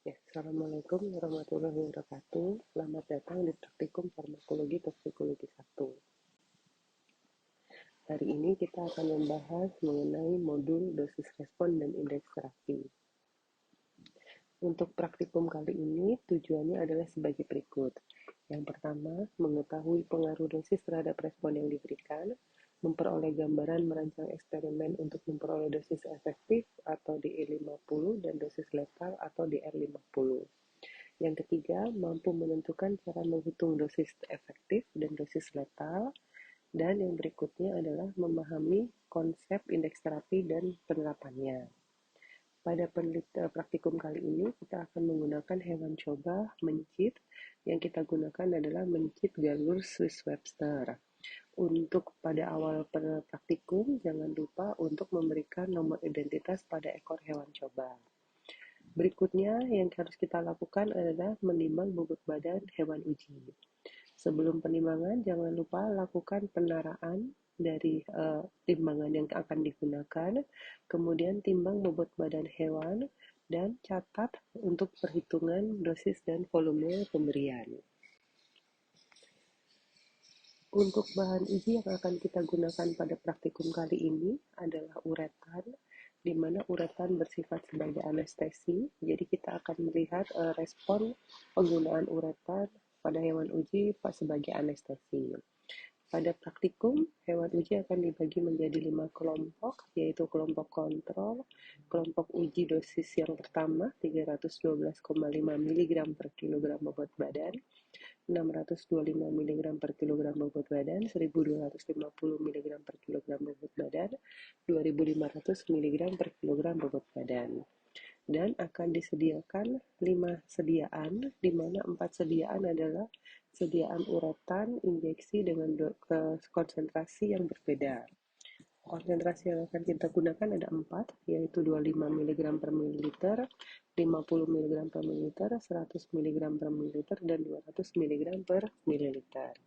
Assalamualaikum warahmatullahi wabarakatuh. Selamat datang di Praktikum Farmakologi Toksikologi 1. Hari ini kita akan membahas mengenai modul dosis respon dan indeks terapi. Untuk praktikum kali ini, tujuannya adalah sebagai berikut. Yang pertama, mengetahui pengaruh dosis terhadap respon yang diberikan, memperoleh gambaran merancang eksperimen untuk memperoleh dosis efektif atau DE50 dan dosis letal atau DR50. Yang ketiga, mampu menentukan cara menghitung dosis efektif dan dosis letal. Dan yang berikutnya adalah memahami konsep indeks terapi dan penerapannya. Pada praktikum kali ini, kita akan menggunakan hewan coba mencit. Yang kita gunakan adalah mencit galur Swiss Webster. Untuk pada awal praktikum, jangan lupa untuk memberikan nomor identitas pada ekor hewan coba. Berikutnya yang harus kita lakukan adalah menimbang bobot badan hewan uji. Sebelum penimbangan, jangan lupa lakukan penaraan dari timbangan yang akan digunakan, kemudian timbang bobot badan hewan, dan catat untuk perhitungan dosis dan volume pemberian. Untuk bahan uji yang akan kita gunakan pada praktikum kali ini adalah uretan, di mana uretan bersifat sebagai anestesi. Jadi kita akan melihat respon penggunaan uretan pada hewan uji sebagai anestesi. Pada praktikum, hewan uji akan dibagi menjadi 5 kelompok, yaitu kelompok kontrol, kelompok uji dosis yang pertama 312,5 mg per kilogram bobot badan, 625 mg per kilogram bobot badan, 1250 mg per kilogram bobot badan, 2500 mg per kilogram bobot badan. Dan akan disediakan 5 sediaan, di mana 4 sediaan adalah sediaan uretan injeksi dengan konsentrasi yang berbeda. Konsentrasi yang akan kita gunakan ada 4, yaitu 25 mg per mililiter, 50 mg per mililiter, 100 mg per mililiter, dan 200 mg per mililiter.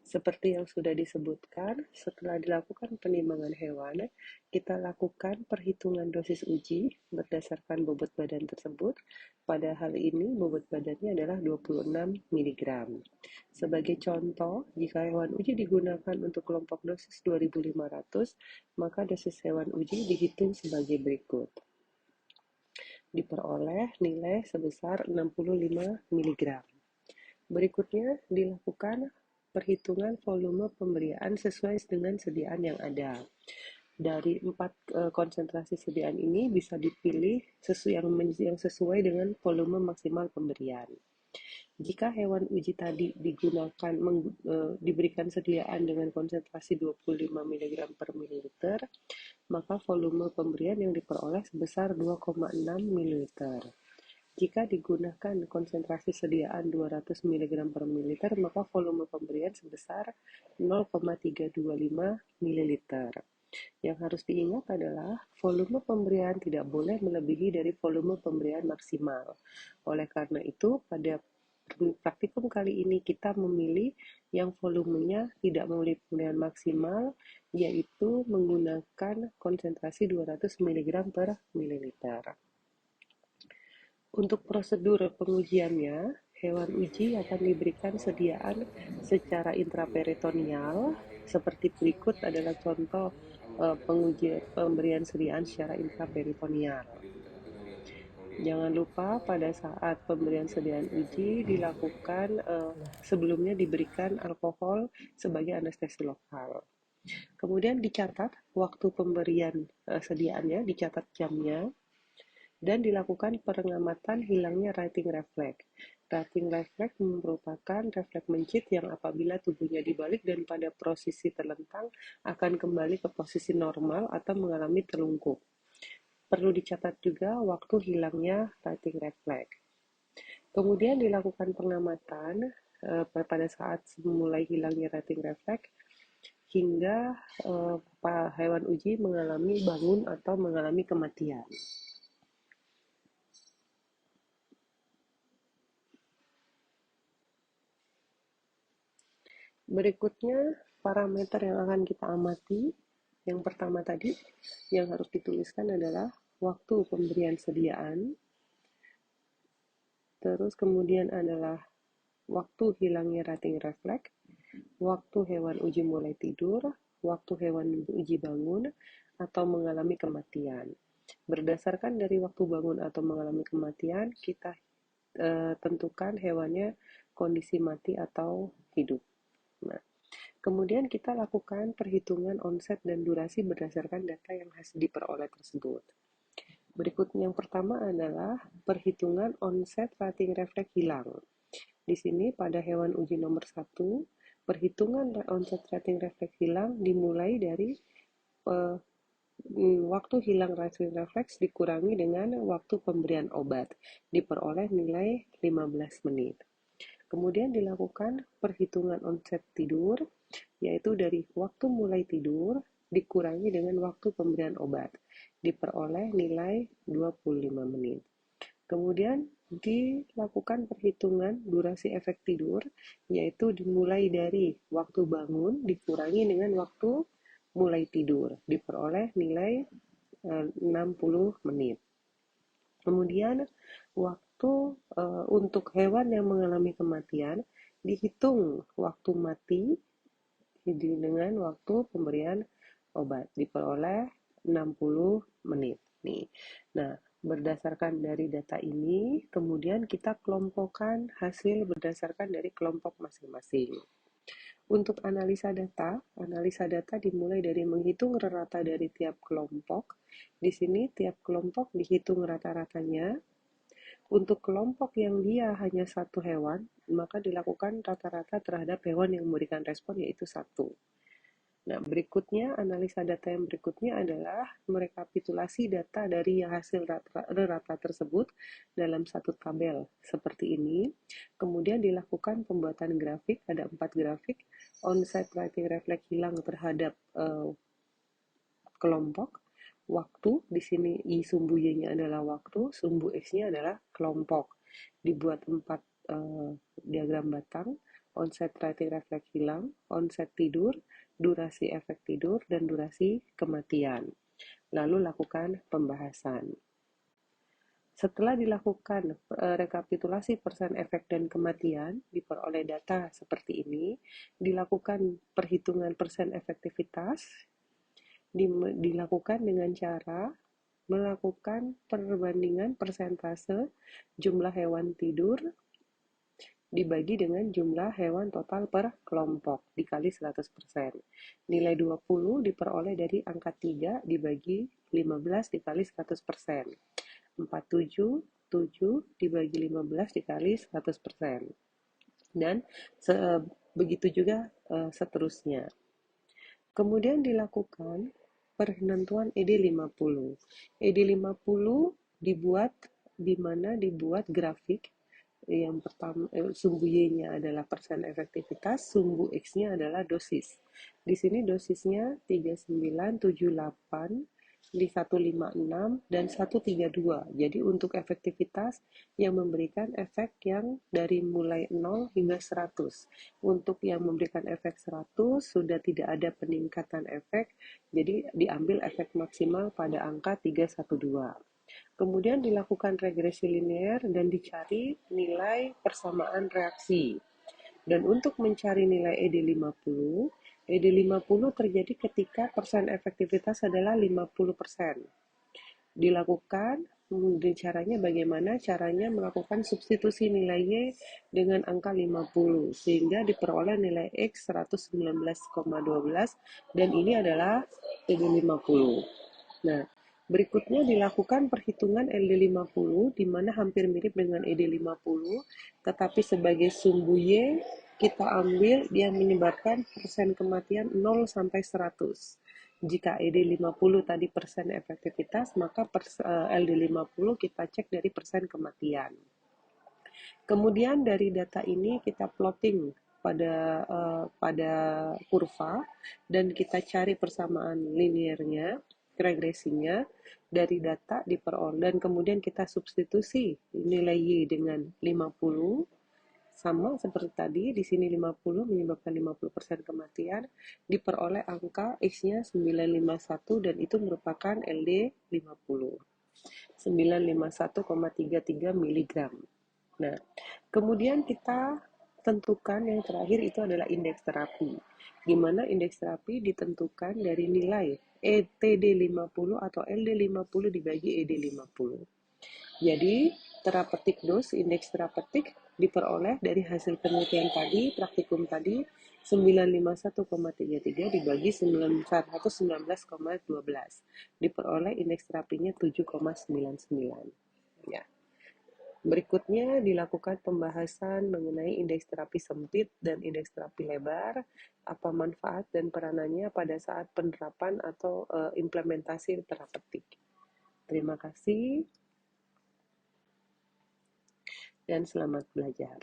Seperti yang sudah disebutkan, setelah dilakukan penimbangan hewan, kita lakukan perhitungan dosis uji berdasarkan bobot badan tersebut. Pada hal ini, bobot badannya adalah 26 mg. Sebagai contoh, jika hewan uji digunakan untuk kelompok dosis 2500, maka dosis hewan uji dihitung sebagai berikut. Diperoleh nilai sebesar 65 mg. Berikutnya dilakukan perhitungan volume pemberian sesuai dengan sediaan yang ada. Dari 4 konsentrasi sediaan ini bisa dipilih yang sesuai dengan volume maksimal pemberian. Jika hewan uji tadi diberikan sediaan dengan konsentrasi 25 mg per mililiter, maka volume pemberian yang diperoleh sebesar 2,6 ml. Jika digunakan konsentrasi sediaan 200 mg per mililiter, maka volume pemberian sebesar 0,325 ml. Yang harus diingat adalah volume pemberian tidak boleh melebihi dari volume pemberian maksimal. Oleh karena itu, pada praktikum kali ini kita memilih yang volumenya tidak melebihi pemberian maksimal, yaitu menggunakan konsentrasi 200 mg per mililiter. Untuk prosedur pengujiannya, hewan uji akan diberikan sediaan secara intraperitoneal. Seperti berikut adalah contoh pemberian sediaan secara intraperitoneal. Jangan lupa pada saat pemberian sediaan uji dilakukan sebelumnya diberikan alkohol sebagai anestesi lokal. Kemudian dicatat waktu pemberian sediaannya, dicatat jamnya, dan dilakukan pengamatan hilangnya writing reflex. Writing reflex merupakan refleks mencit yang apabila tubuhnya dibalik dan pada posisi terlentang akan kembali ke posisi normal atau mengalami terlungkup. Perlu dicatat juga waktu hilangnya writing reflex. Kemudian dilakukan pengamatan pada saat mulai hilangnya writing reflex hingga hewan uji mengalami bangun atau mengalami kematian. Berikutnya, parameter yang akan kita amati. Yang pertama tadi, yang harus dituliskan adalah waktu pemberian sediaan. Terus kemudian adalah waktu hilangnya rating refleks, waktu hewan uji mulai tidur, waktu hewan uji bangun, atau mengalami kematian. Berdasarkan dari waktu bangun atau mengalami kematian, kita tentukan hewannya kondisi mati atau hidup. Nah, kemudian kita lakukan perhitungan onset dan durasi berdasarkan data yang hasil diperoleh tersebut. Berikut yang pertama adalah perhitungan onset rating refleks hilang. Di sini pada hewan uji nomor 1, perhitungan onset rating refleks hilang dimulai dari waktu hilang rating refleks dikurangi dengan waktu pemberian obat, diperoleh nilai 15 menit. Kemudian dilakukan perhitungan onset tidur, yaitu dari waktu mulai tidur dikurangi dengan waktu pemberian obat, diperoleh nilai 25 menit. Kemudian dilakukan perhitungan durasi efek tidur, yaitu dimulai dari waktu bangun dikurangi dengan waktu mulai tidur, diperoleh nilai 60 menit. Kemudian waktu untuk hewan yang mengalami kematian, dihitung waktu mati dengan waktu pemberian obat, diperoleh 60 menit. Nih. Nah, berdasarkan dari data ini, kemudian kita kelompokkan hasil berdasarkan dari kelompok masing-masing. Untuk analisa data dimulai dari menghitung rata dari tiap kelompok. Di sini tiap kelompok dihitung rata-ratanya. Untuk kelompok yang dia hanya satu hewan, maka dilakukan rata-rata terhadap hewan yang memberikan respon, yaitu 1. Nah, berikutnya, analisa data yang berikutnya adalah merekapitulasi data dari hasil rata tersebut dalam satu tabel seperti ini. Kemudian dilakukan pembuatan grafik, ada 4 grafik, onset rating refleks hilang terhadap kelompok, waktu, di sini I sumbu Y-nya adalah waktu, sumbu X-nya adalah kelompok. Dibuat 4 diagram batang, onset rating refleks hilang, onset tidur, durasi efek tidur, dan durasi kematian. Lalu lakukan pembahasan. Setelah dilakukan rekapitulasi persen efek dan kematian, diperoleh data seperti ini, dilakukan perhitungan persen efektivitas, dilakukan dengan cara melakukan perbandingan persentase jumlah hewan tidur dibagi dengan jumlah hewan total per kelompok dikali 100%. Nilai 20 diperoleh dari angka 3 dibagi 15 dikali 100%. 47 dibagi 15 dikali 100%. Dan begitu juga seterusnya. Kemudian dilakukan penentuan ED50. ED50 dibuat di mana dibuat grafik yang pertama, sumbu Y-nya adalah persen efektivitas, sumbu X-nya adalah dosis. Di sini dosisnya 3978 di 156 dan 132. Jadi untuk efektivitas yang memberikan efek yang dari mulai 0 hingga 100. Untuk yang memberikan efek 100 sudah tidak ada peningkatan efek, jadi diambil efek maksimal pada angka 312. Kemudian dilakukan regresi linear dan dicari nilai persamaan reaksi. Dan untuk mencari nilai ED50 terjadi ketika persen efektivitas adalah 50%. Dilakukan, caranya bagaimana? Caranya melakukan substitusi nilai Y dengan angka 50, sehingga diperoleh nilai X 119,12, dan ini adalah ED50. Nah, berikutnya dilakukan perhitungan LD50, di mana hampir mirip dengan ED50, tetapi sebagai sumbu Y, kita ambil yang menyebabkan persen kematian 0 sampai 100. Jika ED50 tadi persen efektivitas, maka LD50 kita cek dari persen kematian. Kemudian dari data ini kita plotting pada kurva dan kita cari persamaan linearnya, regresinya dari data diperoleh, dan kemudian kita substitusi nilai Y dengan 50 sama seperti tadi. Di sini 50 menyebabkan 50% kematian, diperoleh angka X-nya 951 dan itu merupakan LD50. 951,33 mg. Nah, kemudian kita tentukan yang terakhir itu adalah indeks terapi. Di mana indeks terapi ditentukan dari nilai ETD50 atau LD50 dibagi ED50. Jadi, terapeutik dos, indeks terapeutik diperoleh dari hasil penelitian tadi, praktikum tadi, 951,33 dibagi 119,12. Diperoleh indeks terapinya 7,99. Ya. Berikutnya dilakukan pembahasan mengenai indeks terapi sempit dan indeks terapi lebar, apa manfaat dan peranannya pada saat penerapan atau implementasi terapeutik. Terima kasih dan selamat belajar.